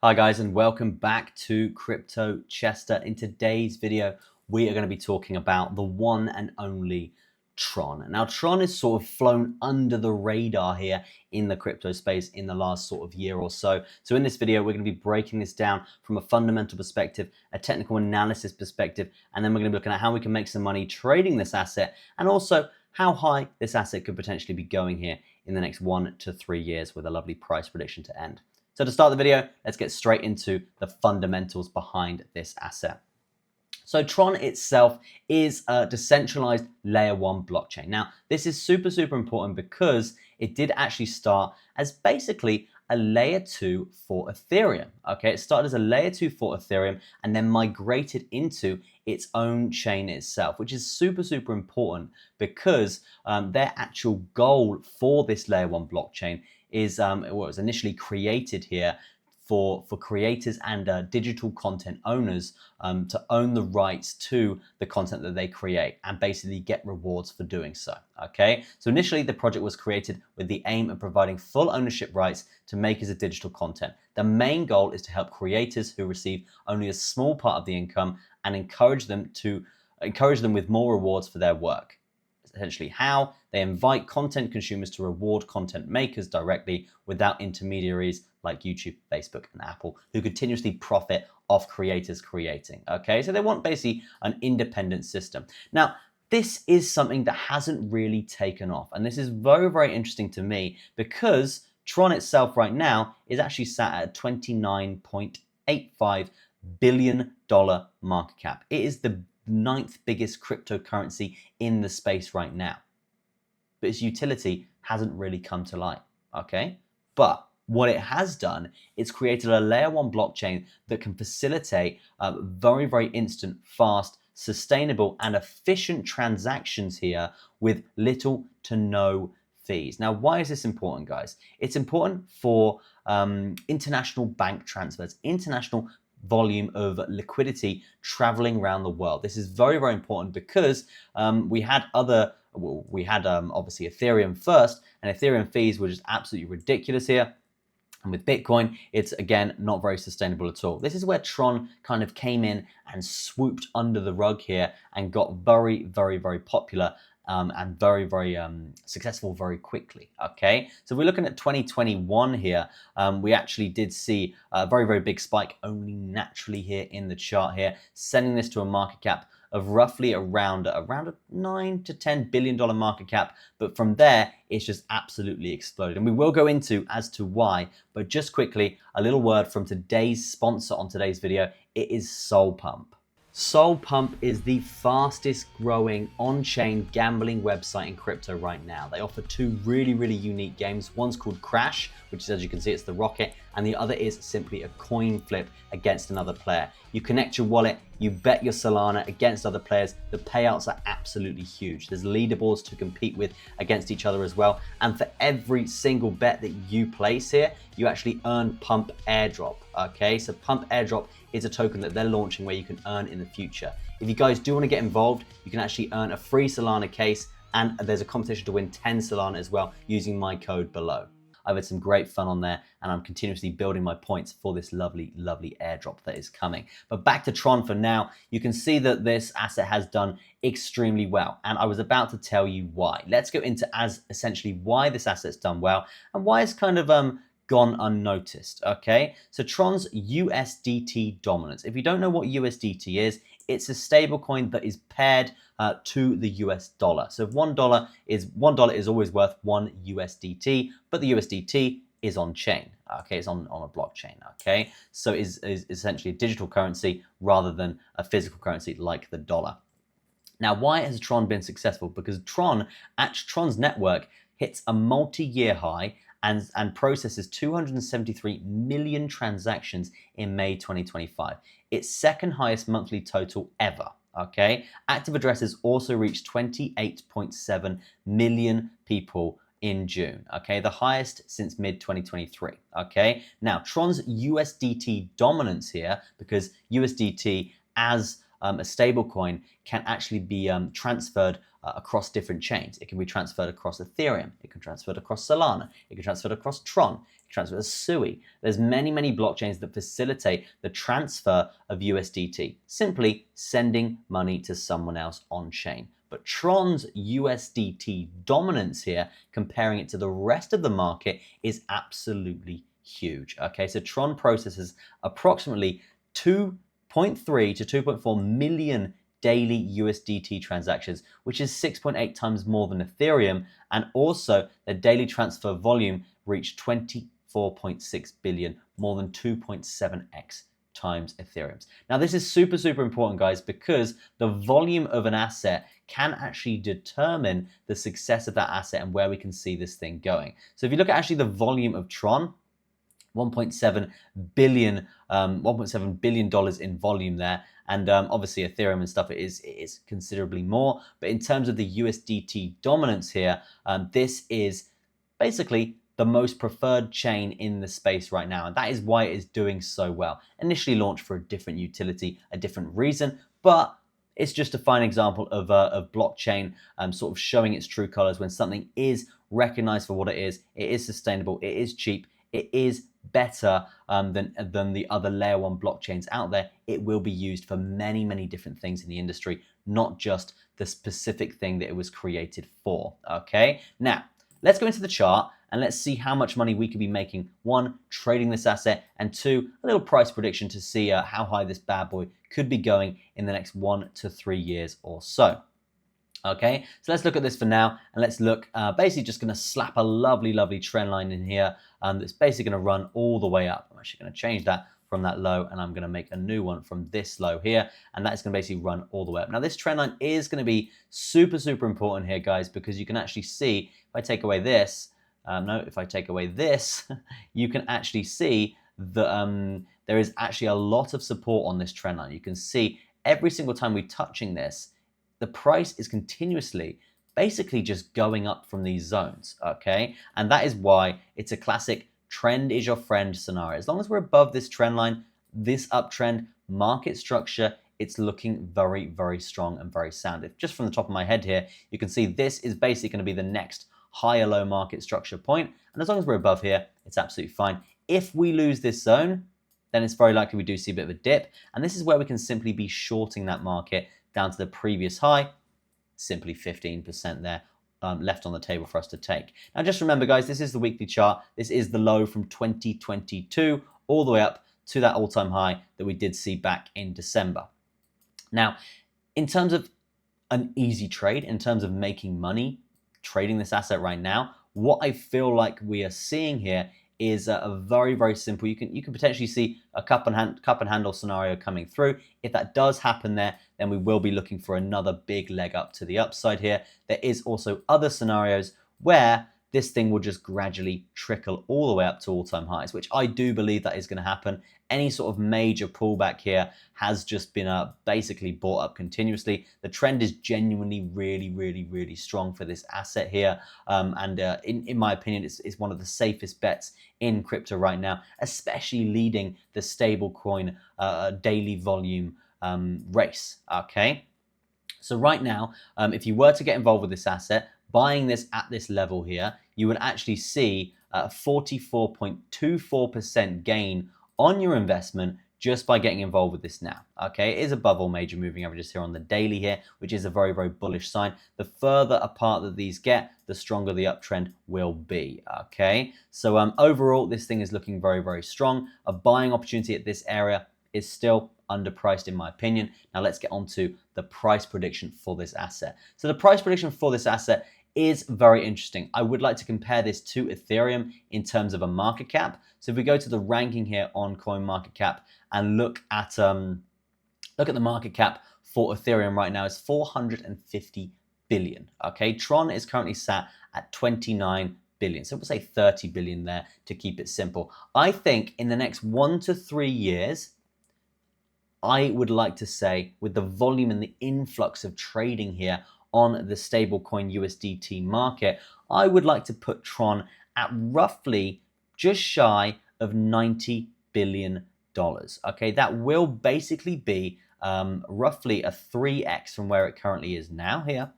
Hi guys, and welcome back to Crypto Chester. In today's video, we are going to be talking about the one and only Tron. Now, Tron has sort of flown under the radar here in the crypto space in the last sort of year or so. So in this video, we're going to be breaking this down from a fundamental perspective, a technical analysis perspective, and then we're going to be looking at how we can make some money trading this asset, and also how high this asset could potentially be going here in the next 1 to 3 years with a lovely price prediction to end. So to start the video, let's get straight into the fundamentals behind this asset. So Tron itself is a decentralized layer 1 blockchain. Now, this is super important because it did actually start as basically a layer 2 for Ethereum. Okay, it started as a layer 2 for Ethereum and then migrated into its own chain itself, which is super important because their actual goal for this layer 1 blockchain is it was initially created here for creators and digital content owners to own the rights to the content that they create and basically get rewards for doing so. Okay, so initially the project was created with the aim of providing full ownership rights to makers of digital content. The main goal is to help creators who receive only a small part of the income and encourage them with more rewards for their work. Essentially how they invite content consumers to reward content makers directly without intermediaries like YouTube, Facebook, and Apple, who continuously profit off creators creating. Okay, so they want basically an independent system. Now, this is something that hasn't really taken off, and this is very interesting to me because Tron itself right now is actually sat at a $29.85 billion market cap. It is the 9th biggest cryptocurrency in the space right now, but its utility hasn't really come to light. Okay, but what it has done is created a layer 1 blockchain that can facilitate very instant, fast, sustainable, and efficient transactions here with little to no fees. Now, why is this important, guys? It's important for international bank transfers, international volume of liquidity traveling around the world. This is very important because we had obviously Ethereum first, and Ethereum fees were just absolutely ridiculous here. And with Bitcoin, it's again not very sustainable at all. This is where Tron kind of came in and swooped under the rug here and got very popular and very successful very quickly. Okay, so we're looking at 2021 here. We actually did see a very big spike only naturally here in the chart here, sending this to a market cap of roughly around a $9 to $10 billion market cap. But from there, it's just absolutely exploded. And we will go into as to why, but just quickly, a little word from today's sponsor on today's video. It is Soul Pump. Soul Pump is the fastest growing on-chain gambling website in crypto right now. They offer 2 really unique games. One's called Crash, which is, as you can see, it's the rocket, and the other is simply a coin flip against another player. You connect your wallet, you bet your Solana against other players. The payouts are absolutely huge. There's leaderboards to compete with against each other as well. And for every single bet that you place here, you actually earn Pump Airdrop. Okay, so Pump Airdrop is a token that they're launching where you can earn in the future. If you guys do want to get involved, you can actually earn a free Solana case, and there's a competition to win 10 Solana as well using my code below. I've had some great fun on there, and I'm continuously building my points for this lovely airdrop that is coming. But back to Tron for now. You can see that this asset has done extremely well, and I was about to tell you why. Let's go into essentially why this asset's done well and why it's kind of gone unnoticed. Okay, so Tron's USDT dominance. If you don't know what USDT is, it's a stable coin that is paired to the US dollar. So if $1 is always worth 1 USDT, but the USDT is on chain. Okay, it's on a blockchain. Okay, so is essentially a digital currency rather than a physical currency like the dollar. Now, why has Tron been successful? Because Tron's network hits a multi-year high and processes 273 million transactions in May 2025. Its second highest monthly total ever. Okay, active addresses also reached 28.7 million people in June. Okay, the highest since mid-2023. Okay, now Tron's USDT dominance here, because USDT as a stable coin can actually be transferred across different chains. It can be transferred across Ethereum, it can be transferred across Solana, it can be transferred across Tron, transfer, SUI. There's many blockchains that facilitate the transfer of USDT, simply sending money to someone else on chain. But Tron's USDT dominance here, comparing it to the rest of the market, is absolutely huge. Okay, so Tron processes approximately 2.3 to 2.4 million daily USDT transactions, which is 6.8 times more than Ethereum, and also the daily transfer volume reached 24.6 billion, more than 2.7x times Ethereum's. Now this is super important, guys, because the volume of an asset can actually determine the success of that asset and where we can see this thing going. So if you look at actually the volume of Tron, $1.7 billion in volume there. And obviously Ethereum and stuff, it is considerably more. But in terms of the USDT dominance here, this is basically the most preferred chain in the space right now. And that is why it is doing so well. Initially launched for a different utility, a different reason, but it's just a fine example of blockchain sort of showing its true colors when something is recognized for what it is sustainable, it is cheap, it is better than the other layer one blockchains out there. It will be used for many different things in the industry, not just the specific thing that it was created for. Okay, now let's go into the chart and let's see how much money we could be making. One, trading this asset, and two, a little price prediction to see how high this bad boy could be going in the next 1 to 3 years or so. Okay, so let's look at this for now, and let's look, basically just going to slap a lovely trend line in here that's basically going to run all the way up. I'm actually going to change that from that low, and I'm going to make a new one from this low here, and that's going to basically run all the way up. Now this trend line is going to be super important here, guys, because you can actually see, if I take away this, if I take away this, you can actually see that there is actually a lot of support on this trend line. You can see every single time we're touching this, the price is continuously basically just going up from these zones, okay? And that is why it's a classic trend is your friend scenario. As long as we're above this trend line, this uptrend, market structure, it's looking very strong and very sound. If just from the top of my head here, you can see this is basically going to be the next higher low market structure point. And as long as we're above here, it's absolutely fine. If we lose this zone, then it's very likely we do see a bit of a dip. And this is where we can simply be shorting that market down to the previous high, simply 15% there left on the table for us to take. Now just remember, guys, this is the weekly chart. This is the low from 2022 all the way up to that all-time high that we did see back in December. Now, in terms of an easy trade, in terms of making money, trading this asset right now, what I feel like we are seeing here is a very simple. You can potentially see a cup and handle scenario coming through. If that does happen there, then we will be looking for another big leg up to the upside here. There is also other scenarios where this thing will just gradually trickle all the way up to all-time highs, which I do believe that is going to happen. Any sort of major pullback here has just been basically bought up continuously. The trend is genuinely really strong for this asset here. In my opinion, it's one of the safest bets in crypto right now, especially leading the stablecoin daily volume race. Okay. So right now, if you were to get involved with this asset, buying this at this level here, you would actually see a 44.24% gain on your investment just by getting involved with this now. Okay, it is above all major moving averages here on the daily here, which is a very bullish sign. The further apart that these get, the stronger the uptrend will be. Okay, so overall, this thing is looking very strong. A buying opportunity at this area is still underpriced in my opinion. Now let's get on to the price prediction for this asset. So the price prediction for this asset is very interesting. I would like to compare this to Ethereum in terms of a market cap. So if we go to the ranking here on CoinMarketCap and look at the market cap for Ethereum right now is 450 billion. Okay, Tron is currently sat at 29 billion. So we'll say 30 billion there to keep it simple. I think in the next 1 to 3 years, I would like to say with the volume and the influx of trading here on the stablecoin USDT market, I would like to put Tron at roughly just shy of $90 billion. Okay, that will basically be roughly a 3x from where it currently is now here,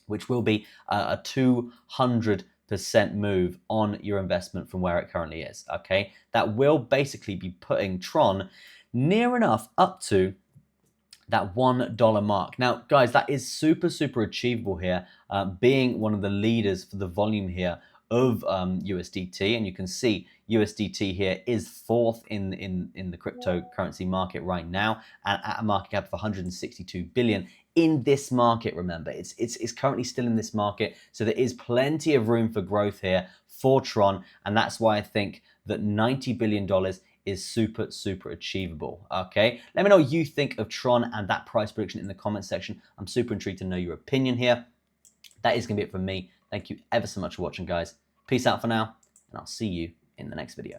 which will be a $200 50% move on your investment from where it currently is, okay? That will basically be putting Tron near enough up to that $1 mark. Now, guys, that is super, super achievable here, being one of the leaders for the volume here of USDT. And you can see USDT here is fourth in the cryptocurrency market right now, at a market cap of 162 billion. In this market, remember, it's currently still in this market, so there is plenty of room for growth here for Tron, and that's why I think that $90 billion is super, super achievable, okay? Let me know what you think of Tron and that price prediction in the comment section. I'm super intrigued to know your opinion here. That is going to be it from me. Thank you ever so much for watching, guys. Peace out for now, and I'll see you in the next video.